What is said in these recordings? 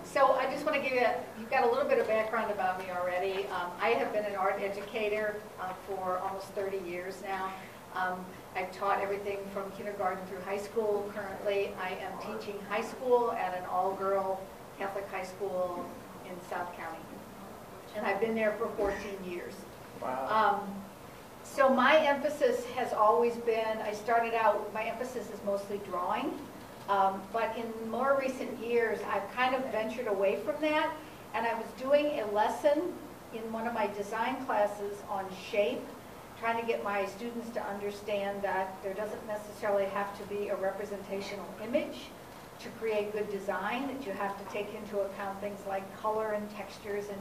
So I just want to give you, you've got a little bit of background about me already. I have been an art educator for almost 30 years now. I've taught everything from kindergarten through high school. Currently, I am teaching high school at an all-girl Catholic high school in South County. And I've been there for 14 years. Wow. So my emphasis has always been, I started out, my emphasis is mostly drawing. But in more recent years, I've kind of ventured away from that. And I was doing a lesson in one of my design classes on shape, trying to get my students to understand that there doesn't necessarily have to be a representational image to create good design, that you have to take into account things like color and textures and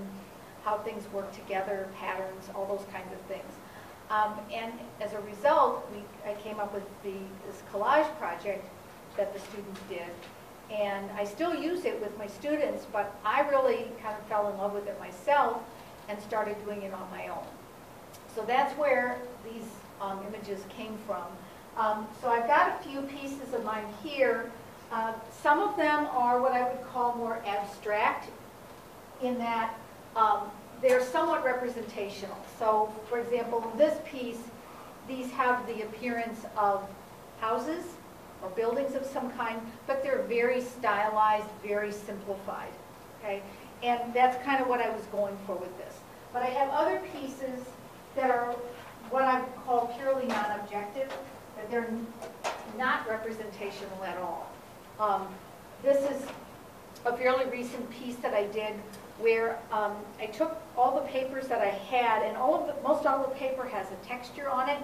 how things work together, patterns, all those kinds of things. And as a result, I came up with this collage project that the students did. And I still use it with my students, but I really kind of fell in love with it myself and started doing it on my own. So that's where these images came from. So I've got a few pieces of mine here. Some of them are what I would call more abstract in that they're somewhat representational. So, for example, in this piece, these have the appearance of houses or buildings of some kind, but they're very stylized, very simplified, okay? And that's kind of what I was going for with this. But I have other pieces that are what I would call purely non-objective, that they're not representational at all. This is a fairly recent piece that I did where I took all the papers that I had, and most all the paper has a texture on it,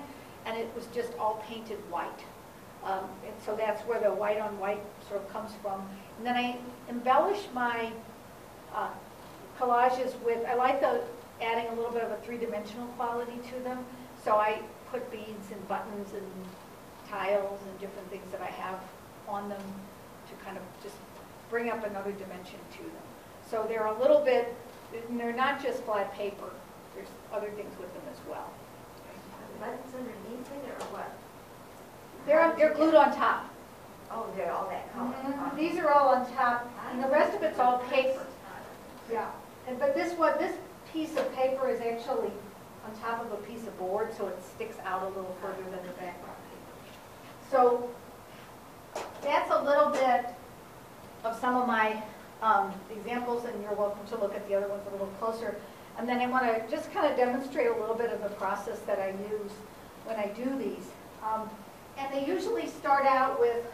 and it was just all painted white. And so that's where the white on white sort of comes from. And then I embellish my collages with, I like adding a little bit of a three-dimensional quality to them. So I put beads and buttons and tiles and different things that I have on them to kind of just bring up another dimension to them. So they're a little bit, they're not just flat paper. There's other things with them as well. Buttons underneath it or what? They're glued on top. Oh, they're all that color. Mm-hmm. These are all on top, and the rest of it's all paper. Yeah, but this piece of paper is actually on top of a piece of board, so it sticks out a little further than the background paper. So that's a little bit of some of my examples, and you're welcome to look at the other ones a little closer. And then I want to just kind of demonstrate a little bit of the process that I use when I do these. And they usually start out with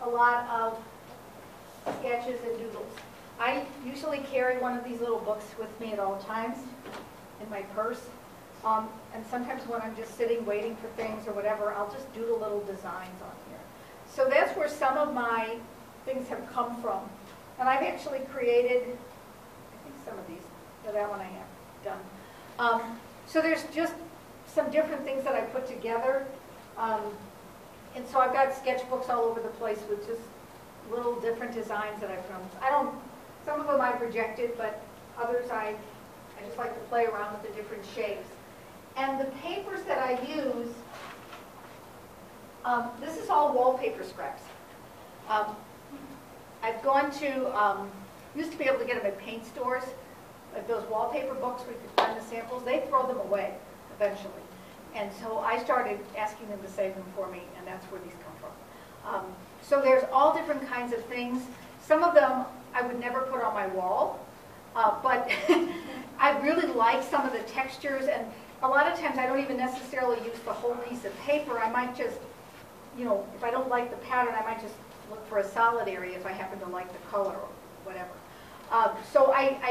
a lot of sketches and doodles. I usually carry one of these little books with me at all times in my purse. And sometimes when I'm just sitting waiting for things or whatever, I'll just doodle little designs on here. So that's where some of my things have come from. And I've actually created, I think some of these, that one I have done. So there's just some different things that I put together. And so I've got sketchbooks all over the place with just little different designs that I've done. Some of them I projected, but others I just like to play around with the different shapes. And the papers that I use, this is all wallpaper scraps. I've gone to, used to be able to get them at paint stores, like those wallpaper books where you could find the samples. They throw them away eventually. And so I started asking them to save them for me, and that's where these come from. So there's all different kinds of things. Some of them I would never put on my wall, but I really like some of the textures, and a lot of times I don't even necessarily use the whole piece of paper. I might just, if I don't like the pattern, I might just look for a solid area if I happen to like the color or whatever. So I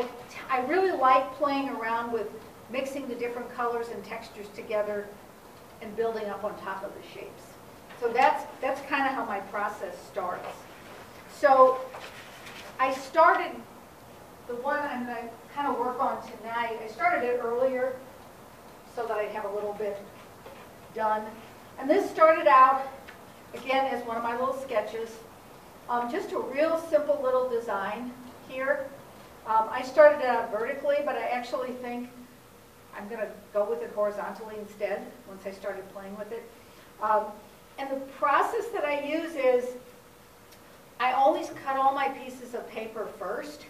really like playing around with mixing the different colors and textures together and building up on top of the shapes. So that's kind of how my process starts. So I started the one I'm going to kind of work on tonight. I started it earlier so that I'd have a little bit done. And this started out, again, as one of my little sketches. Just a real simple little design here. I started it out vertically, but I actually think I'm going to go with it horizontally instead once I started playing with it. And the process that I use is I always cut all my pieces of paper first.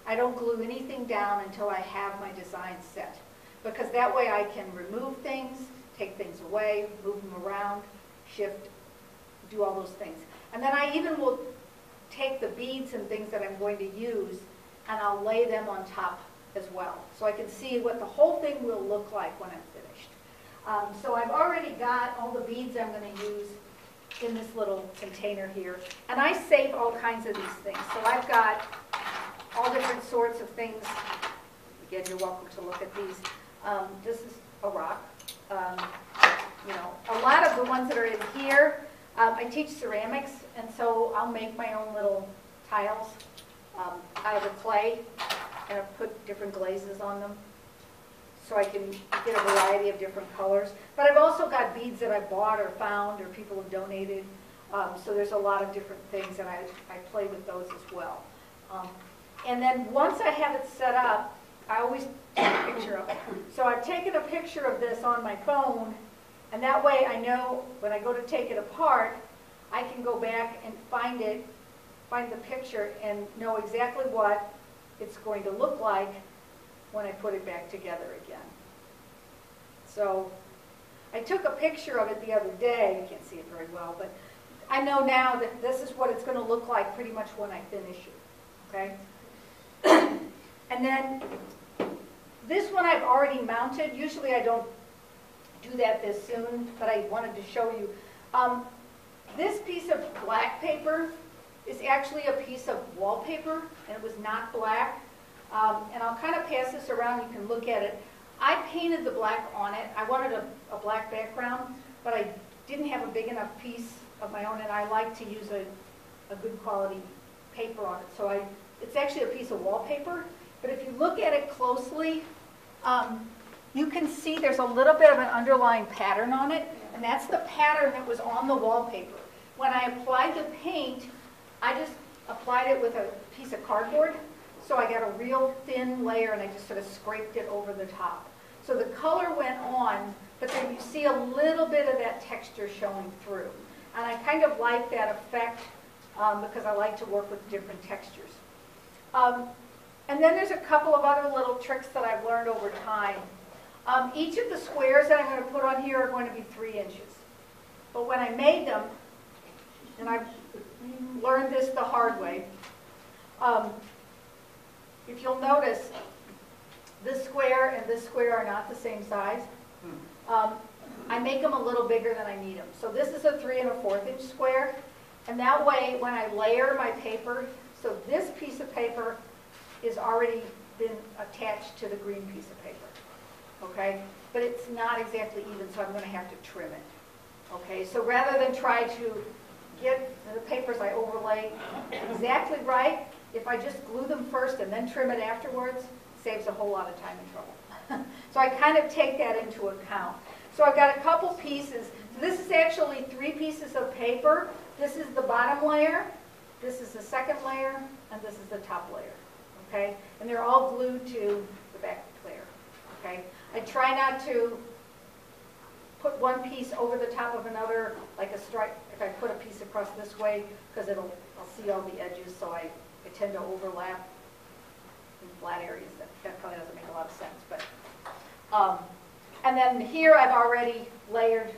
I don't glue anything down until I have my design set, because that way I can remove things, take things away, move them around, shift, do all those things. And then I even will take the beads and things that I'm going to use and I'll lay them on top as well, so I can see what the whole thing will look like when I'm finished. So I've already got all the beads I'm going to use in this little container here. And I save all kinds of these things. So I've got all different sorts of things. Again, you're welcome to look at these. This is a rock. You know, a lot of the ones that are in here, I teach ceramics, and so I'll make my own little tiles out of the clay, and I put different glazes on them so I can get a variety of different colors. But I've also got beads that I bought or found or people have donated. So there's a lot of different things, and I play with those as well. And then once I have it set up, I always take a picture of it. So I've taken a picture of this on my phone, and that way I know when I go to take it apart, I can go back and find the picture and know exactly what it's going to look like when I put it back together again. So I took a picture of it the other day. You can't see it very well, but I know now that this is what it's going to look like pretty much when I finish it. Okay? And then this one I've already mounted. Usually I don't do that this soon, but I wanted to show you. This piece of black paper is actually a piece of wallpaper, and it was not black. And I'll kind of pass this around. You can look at it. I painted the black on it. I wanted a black background, but I didn't have a big enough piece of my own, and I like to use a good quality paper on it. So it's actually a piece of wallpaper, but if you look at it closely, you can see there's a little bit of an underlying pattern on it, and that's the pattern that was on the wallpaper. When I applied the paint, I just applied it with a piece of cardboard, so I got a real thin layer, and I just sort of scraped it over the top. So the color went on, but then you see a little bit of that texture showing through. And I kind of like that effect because I like to work with different textures. And then there's a couple of other little tricks that I've learned over time. Each of the squares that I'm going to put on here are going to be 3 inches. But when I made them, and I've learned this the hard way, if you'll notice, this square and this square are not the same size. I make them a little bigger than I need them. So this is a 3 1/4 inch square, and that way when I layer my paper, so this piece of paper is already been attached to the green piece of paper, okay? But it's not exactly even, so I'm going to have to trim it, okay? So rather than try to get the papers I overlay exactly right, if I just glue them first and then trim it afterwards, it saves a whole lot of time and trouble. So I kind of take that into account. So I've got a couple pieces. So this is actually 3 pieces of paper. This is the bottom layer, this is the second layer, and this is the top layer. Okay? And they're all glued to the back layer. Okay? I try not to put one piece over the top of another, like a stripe. If I put a piece across this way, because I'll see all the edges, so I tend to overlap in flat areas. That probably doesn't make a lot of sense, but and then here I've already layered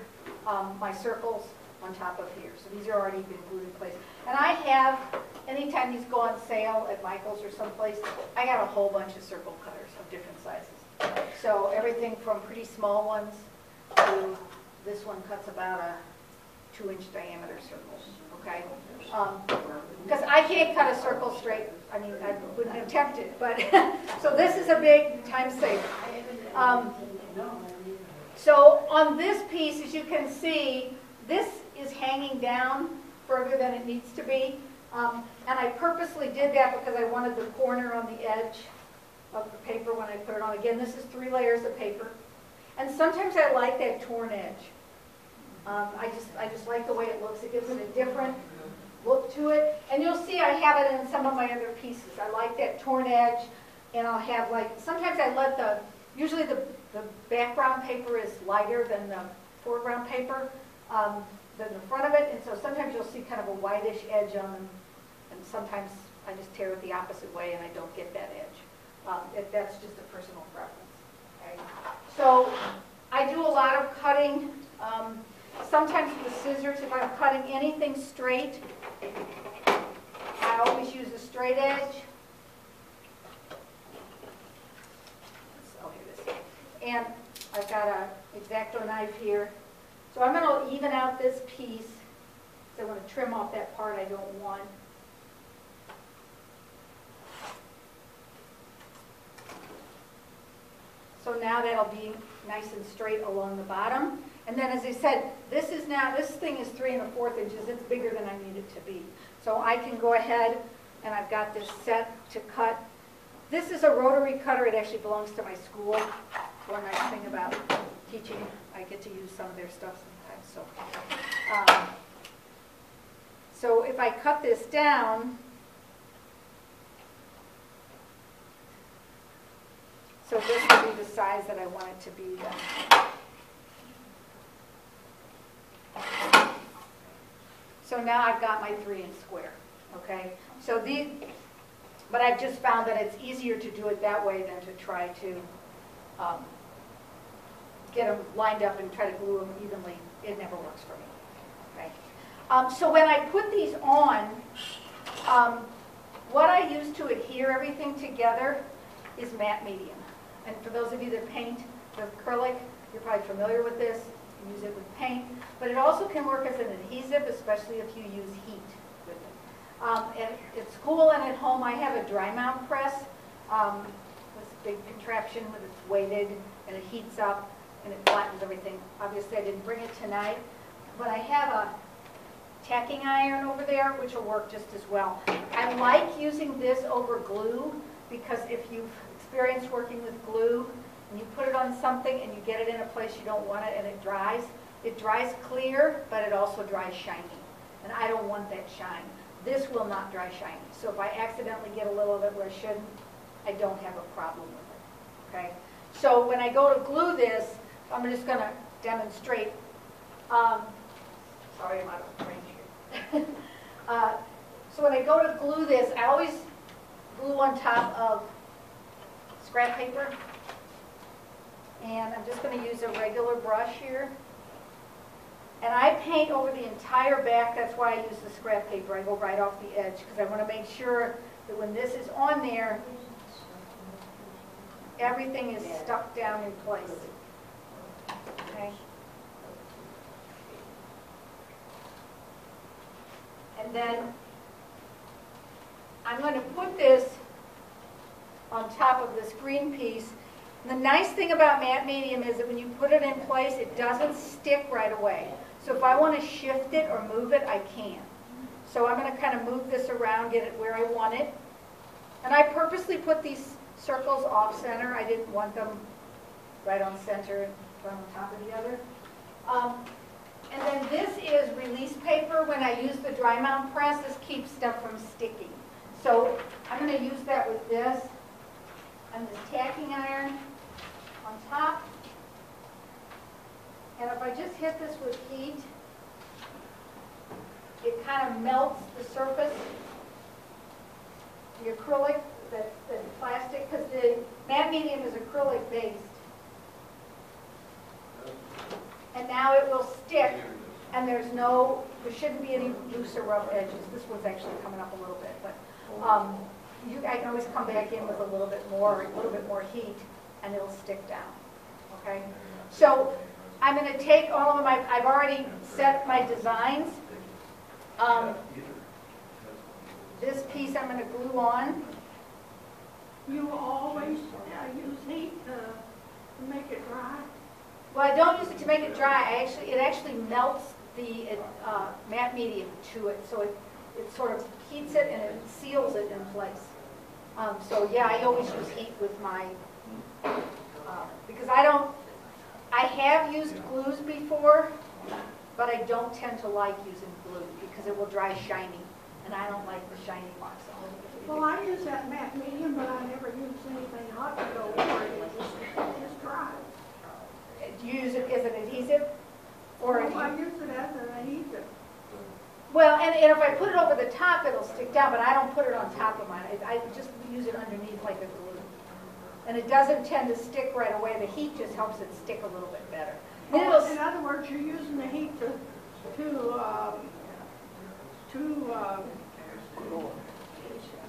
my circles on top of here. So these are already been glued in place. And I have, anytime these go on sale at Michael's or someplace, I got a whole bunch of circle cutters of different sizes. So everything from pretty small ones to this one cuts about a 2-inch diameter circle. Okay? Because I can't cut a circle straight. I mean, I wouldn't attempt it, but so this is a big time saver. So on this piece, as you can see, this is hanging down further than it needs to be. And I purposely did that because I wanted the corner on the edge of the paper when I put it on. Again, this is 3 layers of paper. And sometimes I like that torn edge. I just like the way it looks. It gives it a different look to it. And you'll see I have it in some of my other pieces. I like that torn edge, and I'll have sometimes I let usually the background paper is lighter than the foreground paper, than the front of it, and so sometimes you'll see kind of a whitish edge on them. And sometimes I just tear it the opposite way and I don't get that edge. That's just a personal preference. Okay? So I do a lot of cutting. Sometimes with the scissors, if I'm cutting anything straight, I always use a straight edge. Oh, here it is. And I've got an X-Acto knife here. So I'm going to even out this piece. So I want to trim off that part I don't want. So now that'll be nice and straight along the bottom. And then, as I said, this thing is 3 1/4 inches. It's bigger than I need it to be. So I can go ahead, and I've got this set to cut. This is a rotary cutter. It actually belongs to my school. One nice thing about teaching, I get to use some of their stuff sometimes. So if I cut this down, so this will be the size that I want it to be then. So now I've got my 3-inch square, okay? So but I've just found that it's easier to do it that way than to try to get them lined up and try to glue them evenly. It never works for me, okay? So when I put these on, what I use to adhere everything together is matte medium. And for those of you that paint with acrylic, you're probably familiar with this. You use it with paint, but it also can work as an adhesive, especially if you use heat with it. At school and at home, I have a dry mount press. This big contraption with it's weighted, and it heats up, and it flattens everything. Obviously, I didn't bring it tonight, but I have a tacking iron over there, which will work just as well. I like using this over glue, because if you've experienced working with glue, and you put it on something and you get it in a place you don't want it and it dries clear, but it also dries shiny. And I don't want that shine. This will not dry shiny. So if I accidentally get a little of it where I shouldn't, I don't have a problem with it. Okay? So when I go to glue this, I'm just going to demonstrate. Sorry, I'm out of range here. So when I go to glue this, I always glue on top of scrap paper. And I'm just going to use a regular brush here. And I paint over the entire back. That's why I use the scrap paper. I go right off the edge because I want to make sure that when this is on there, everything is stuck down in place. Okay? And then I'm going to put this on top of this green piece. And the nice thing about matte medium is that when you put it in place, it doesn't stick right away. So if I want to shift it or move it, I can. So I'm going to kind of move this around, get it where I want it. And I purposely put these circles off center. I didn't want them right on center and one on top of the other. And then this is release paper. When I use the dry mount press, this keeps stuff from sticking. So I'm going to use that with this and this tacking iron on top. And if I just hit this with heat, it kind of melts the surface, the acrylic, the plastic, because the matte medium is acrylic based. And now it will stick, and there shouldn't be any loose or rough edges. This one's actually coming up a little bit, but I can always come back in with a little bit more heat, and it'll stick down. Okay? So I'm going to take all of I've already set my designs. This piece I'm going to glue on. You always use heat to make it dry? Well, I don't use it to make it dry. It actually melts the matte medium to it, so it sort of heats it and it seals it in place. So yeah, I always use heat with my because I have used glues before, but I don't tend to like using glue because it will dry shiny, and I don't like the shiny marks on it. Well, I use that matte medium, but I never use anything hot to go over it. It just dries. Do you use it as an adhesive? Or I use it as an adhesive. Well, and if I put it over the top, it'll stick down, but I don't put it on top of mine. I just use it underneath like a glue. And it doesn't tend to stick right away. The heat just helps it stick a little bit better. Oh, in other words, you're using the heat to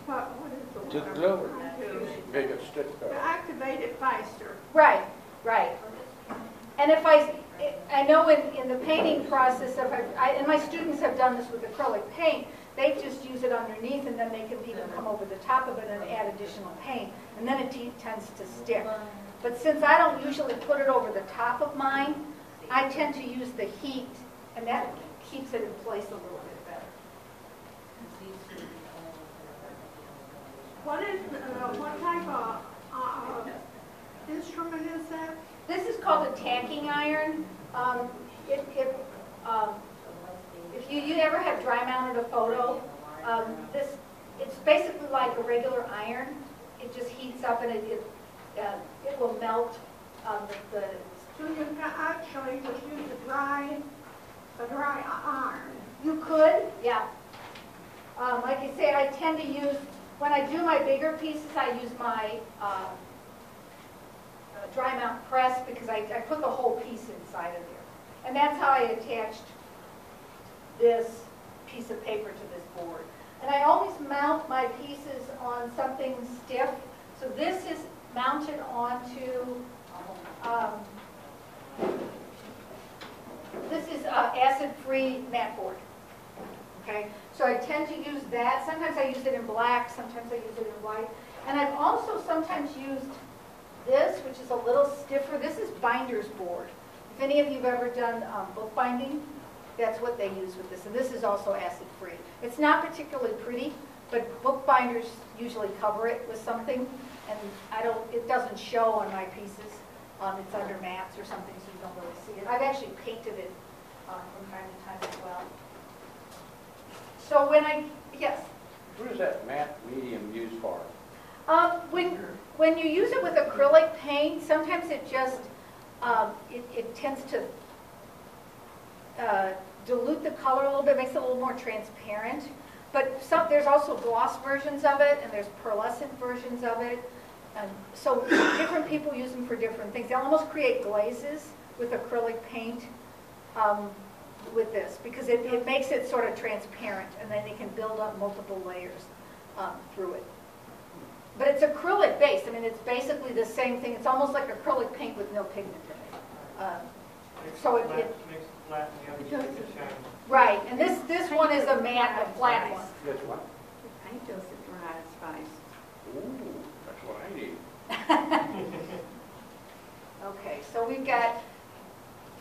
what is the word? To glue it. Make it stick To better. activate it faster. Right, right. And if I know in the painting process, and my students have done this with acrylic paint, they just use it underneath and then they can even come over the top of it and add additional paint. And then it tends to stick. But since I don't usually put it over the top of mine, I tend to use the heat, and that keeps it in place a little bit better. What type of instrument is that? This is called a tacking iron. If you ever have dry mounted a photo, it's basically like a regular iron. It just heats up and it will melt the. So you can actually just use a dry iron. You could, yeah. Like I say, I tend to use, when I do my bigger pieces, I use my dry mount press because I put the whole piece inside of there. And that's how I attached this piece of paper to this board. And I always mount my pieces on something stiff. So this is mounted onto, this is acid-free mat board. Okay, so I tend to use that. Sometimes I use it in black, sometimes I use it in white. And I've also sometimes used this, which is a little stiffer. This is binder's board. If any of you have ever done book binding, that's what they use with this. And this is also acid-free. It's not particularly pretty, but book binders usually cover it with something. And it doesn't show on my pieces. It's under mats or something, so you don't really see it. I've actually painted it from time to time as well. So yes? What is that matte medium used for? When you use it with acrylic paint, sometimes it just, it tends to dilute the color a little bit, makes it a little more transparent. But there's also gloss versions of it, and there's pearlescent versions of it. So different people use them for different things. They almost create glazes with acrylic paint with this, because it makes it sort of transparent, and then they can build up multiple layers through it. But it's acrylic based. I mean, it's basically the same thing. It's almost like acrylic paint with no pigment in it. So it makes it flat and the other makes it shiny. right. And this one is a matte, a flat one. This one? The paint doesn't dry as fast. Ooh, that's what I need. Okay, so we've got.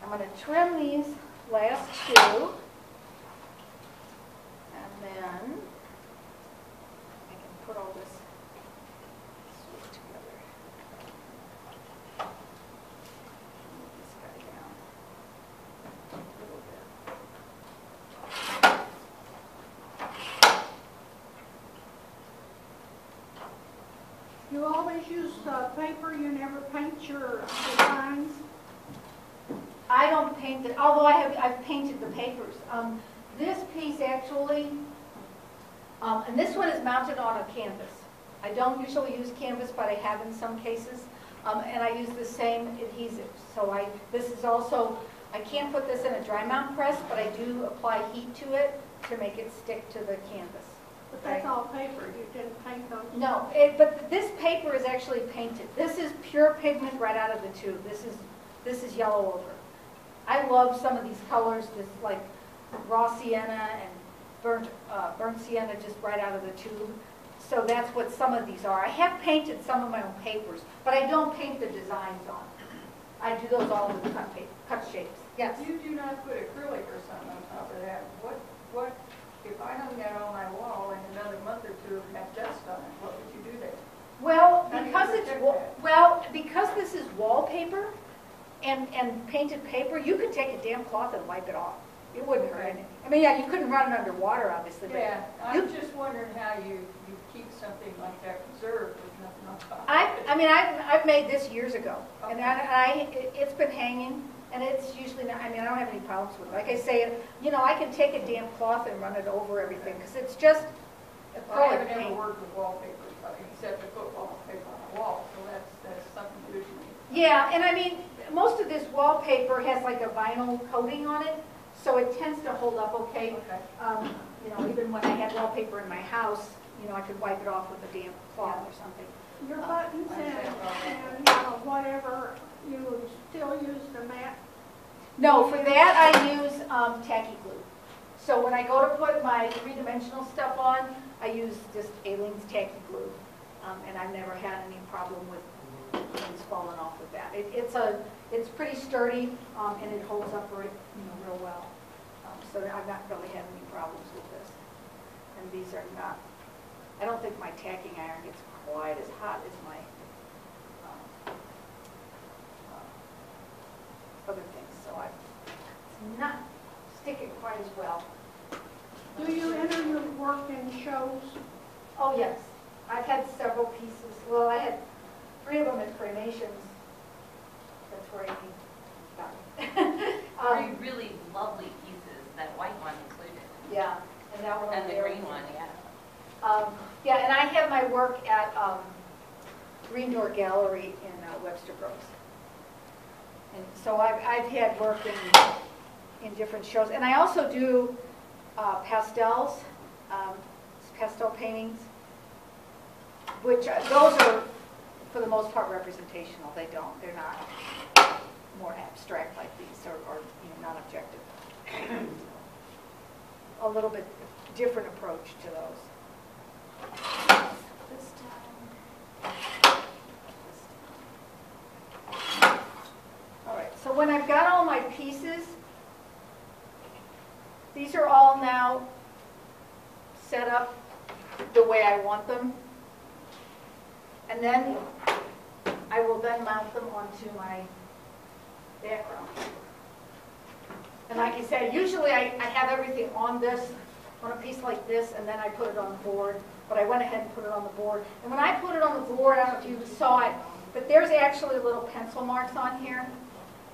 I'm going to trim these last two, and then I can put all this together. Move this guy down a little bit. You always use paper, you never paint your designs? I don't paint it, although I've painted the papers. This piece actually, and this one is mounted on a canvas. I don't usually use canvas, but I have in some cases. And I use the same adhesive. So this is also, I can't put this in a dry mount press, but I do apply heat to it to make it stick to the canvas. But that's all paper, you didn't paint those? No, but this paper is actually painted. This is pure pigment right out of the tube. This is yellow ochre. I love some of these colors, just like raw sienna and burnt sienna just right out of the tube. So that's what some of these are. I have painted some of my own papers, but I don't paint the designs on. I do those all with cut shapes. Yes? You do not put acrylic or something on top of that. What, if I hung that on my wall in another month or two and had dust on it, what would you do there? Well, How do you because protect that? because this is wallpaper and painted paper, you could take a damp cloth and wipe it off. It wouldn't hurt anything. I mean, yeah, you couldn't run it underwater, obviously. But Yeah, I'm just wondering how you keep something like that preserved with nothing on top. I've made this years ago, and it's been hanging. And it's usually not, I mean, I don't have any problems with it. Like I say, you know, I can take a damp cloth and run it over everything, because it's just I acrylic haven't ever paint. worked with wallpaper, but except to put wallpaper on a wall, so that's something new to me. Yeah, and I mean, most of this wallpaper has like a vinyl coating on it, so it tends to hold up okay. Okay. You know, even when I had wallpaper in my house, you know, I could wipe it off with a damp cloth or something. Your buttons and whatever, you still use the matte? No, for that I use tacky glue. So when I go to put my three-dimensional stuff on, I use just Aleene's tacky glue. And I've never had any problem with things falling off with that. It's pretty sturdy, and it holds up real well. So I've not really had any problems with this. And these are not, I don't think my tacking iron gets quite as hot as my other things. So it's not sticking quite as well. Do you enter your work in shows? Oh, yes. I've had several pieces. Well, I had 3 of them at Cremations. That's where I mean. Really lovely pieces, that white one included. Yeah, and that one. And the there. green one, yeah. Yeah, and I have my work at Green Door Gallery in Webster Groves. And so I've had work in different shows. And I also do pastels, pastel paintings, which those are, for the most part, representational. They're not more abstract like these, or not objective. A little bit different approach to those. This time. All right, so when I've got all my pieces, these are all now set up the way I want them. And then I will then mount them onto my background. And like I said, usually I have everything on a piece like this, and then I put it on the board. But I went ahead and put it on the board. And when I put it on the board, I don't know if you saw it, but there's actually little pencil marks on here.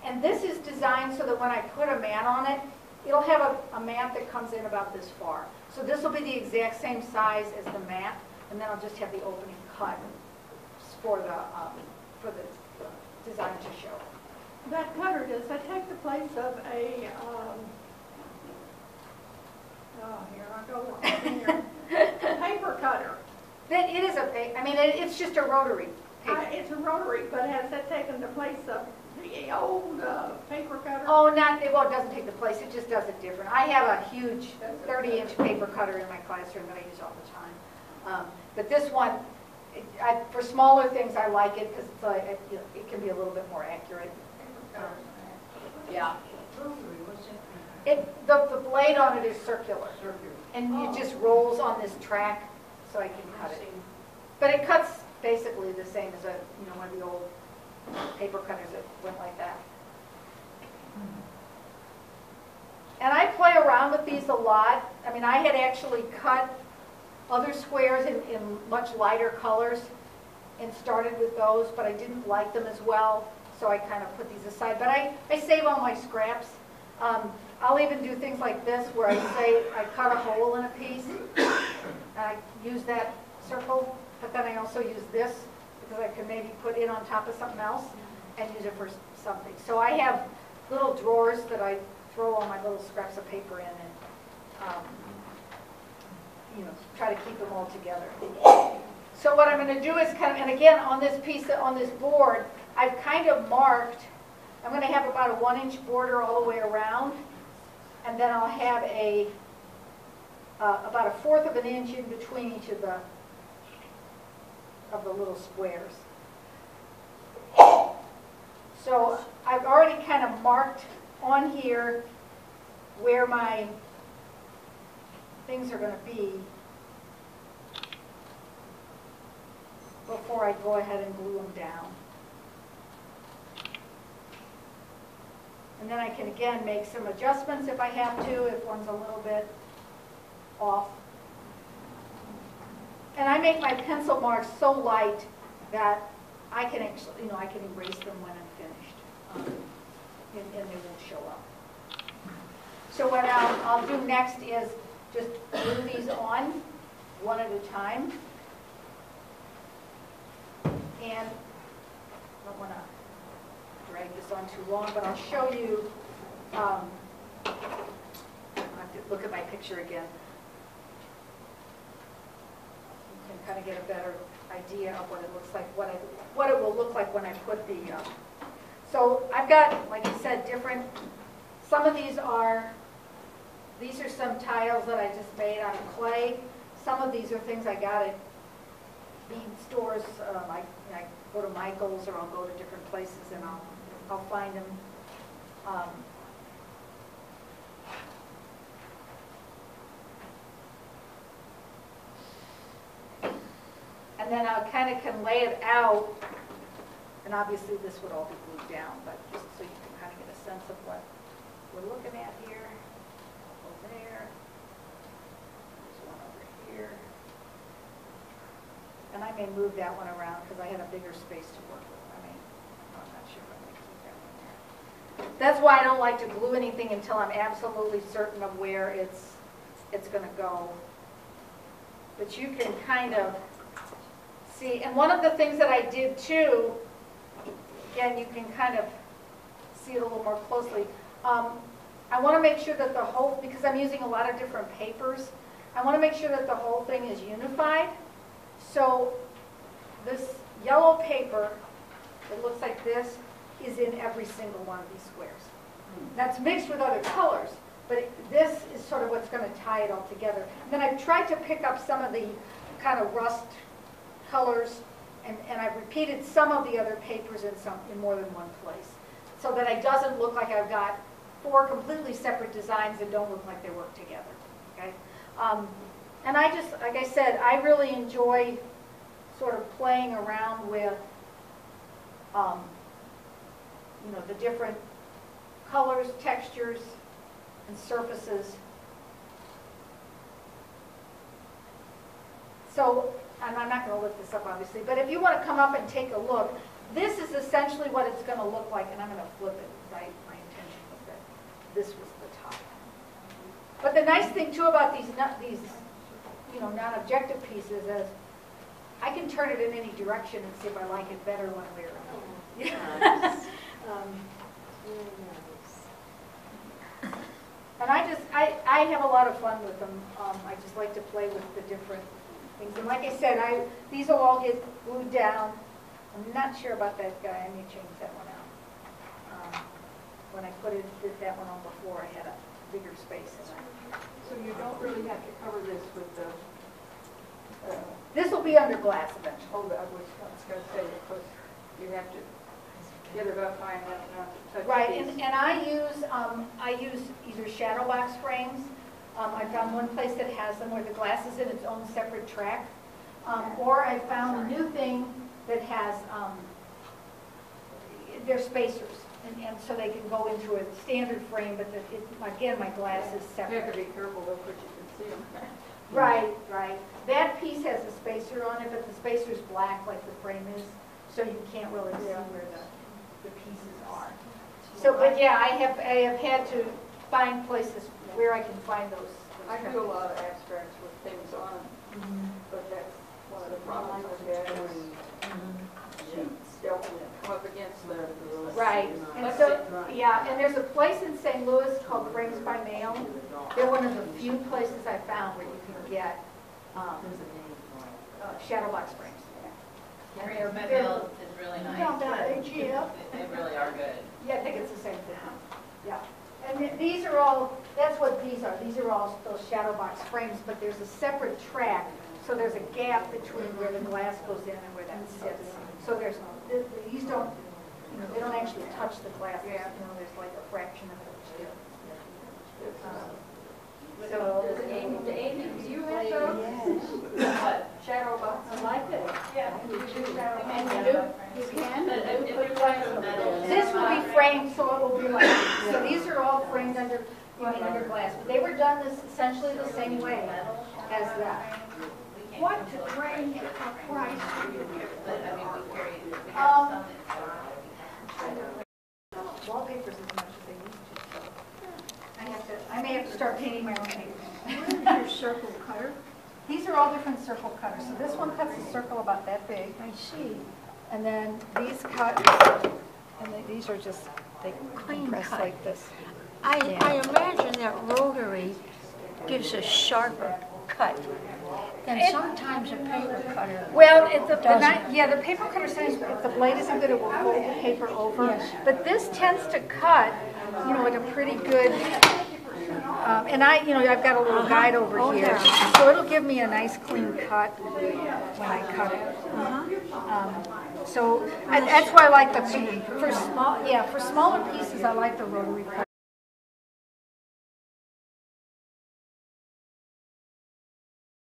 And this is designed so that when I put a mat on it, it'll have a mat that comes in about this far. So this will be the exact same size as the mat, and then I'll just have the opening cut for the design to show. That cutter, does that take the place of a, here I go with my finger, paper cutter? Then it is it's just a rotary paper. It's a rotary, but has that taken the place of the old paper cutter? Oh, well, it doesn't take the place, it just does it different. I have a huge 30-inch paper cutter in my classroom that I use all the time. But this one, for smaller things, I like it because it's like, it can be a little bit more accurate. Yeah. The blade on it is circular, and it just rolls on this track, so I can cut it. But it cuts basically the same as one of the old paper cutters that went like that. And I play around with these a lot. I mean, I had actually cut other squares in much lighter colors and started with those, but I didn't like them as well, so I kind of put these aside. But I save all my scraps. I'll even do things like this where I cut a hole in a piece, and I use that circle, but then I also use this because I can maybe put it on top of something else and use it for something. So I have little drawers that I throw all my little scraps of paper in and try to keep them all together. So what I'm going to do is and again on this piece, on this board, I've kind of marked, I'm going to have about a 1-inch border all the way around, and then I'll have about 1/4 of an inch in between each of the little squares. So I've already kind of marked on here where my things are going to be before I go ahead and glue them down. And then I can again make some adjustments if I have to, if one's a little bit off. And I make my pencil marks so light that I can actually, I can erase them when I'm finished. and they won't show up. So what I'll do next is just glue these on one at a time. And I don't want to drag this on too long, but I'll show you, I have to look at my picture again. You can kind of get a better idea of what it looks like, what it will look like when I put the, so I've got, like I said, different, some of these are some tiles that I just made out of clay. Some of these are things I got at bead stores. I go to Michael's, or I'll go to different places and I'll find them. And then I kind of can lay it out, and obviously this would all be glued down, but just so you can kind of get a sense of what we're looking at here. Over there. There's one over here. And I may move that one around because I had a bigger space to work with. I'm not sure if I'm going to keep that one there. That's why I don't like to glue anything until I'm absolutely certain of where it's going to go. But you can kind of see, and one of the things that I did too, again, you can kind of see it a little more closely. I want to make sure that the whole, because I'm using a lot of different papers, I want to make sure that the whole thing is unified. So this yellow paper that looks like this is in every single one of these squares. That's mixed with other colors, but this is sort of what's going to tie it all together. And then I've tried to pick up some of the kind of rust colors, and I've repeated some of the other papers in more than one place, so that it doesn't look like I've got 4 completely separate designs that don't look like they work together. Okay, and I just, like I said, I really enjoy sort of playing around with, you know, the different colors, textures, and surfaces. So, and I'm not going to lift this up obviously, but if you want to come up and take a look, this is essentially what it's going to look like, and I'm going to flip it, right? My intention was that this was the top. But the nice thing too about these you know, non-objective pieces is I can turn it in any direction and see if I like it better one way or another. And I have a lot of fun with them. I just like to play with the different things. And like I said, these will all get glued down. I'm not sure about that guy. I may change that one out. When I did that one on before, I had a bigger space in there. So you don't really have to cover this with the, This will be under glass eventually. I was going to say, because you have to get it up high enough not to touch Right, these. and I use either shadow box frames. I found one place that has them where the glass is in its own separate track. Or I found a new thing that has, they're spacers. And so they can go into a standard frame, but again, my glass is You separate. have to be careful though, because you can see them. Right, right. That piece has a spacer on it, but the spacer's black like the frame is, so you can't really see where the pieces are. So, but yeah, I have had to find places where I can find those. I do a lot of abstracts with things on them, but that's one of the problems with that is they'll come up against the... Right, and so, yeah, and there's a place in St. Louis called Frames by Mail. They're one of the few places I found where you can get shadow box frames. And Frames by Mail is really nice. Found that AGF. They really are good. Yeah, I think it's the same thing. Yeah. And these are all, that's what these are. These are all those shadow box frames, but there's a separate track, so there's a gap between where the glass goes in and where that sits. So these don't, you know, they don't actually touch the glass. You know, there's like a fraction of it. So, Amy, do you have those? Shadow box? I like it. Yeah. You do shadow box? And you can. But if you're talking about metal. This will be framed, so it will be like, so these are all framed under glass. But they were done essentially the same way as that. What range of price do you give? But I mean, we have some that's Wallpapers is much may have to start painting my own paper. Your circle cutter. These are all different circle cutters. So this one cuts a circle about that big. I see. And then these cut, and then these are just, they Clean compress cut. like this. I Yeah. imagine that rotary gives a sharper cut than sometimes a paper cutter. Well, the doesn't. yeah, the paper cutter sometimes, if the blade isn't good, it will fold the paper over. Yes. But this tends to cut, you know, at a pretty good, and I've got a little guide over Oh, here. yeah. So it'll give me a nice clean cut when I cut it. So that's why I like for smaller pieces, I like the rotary cutter.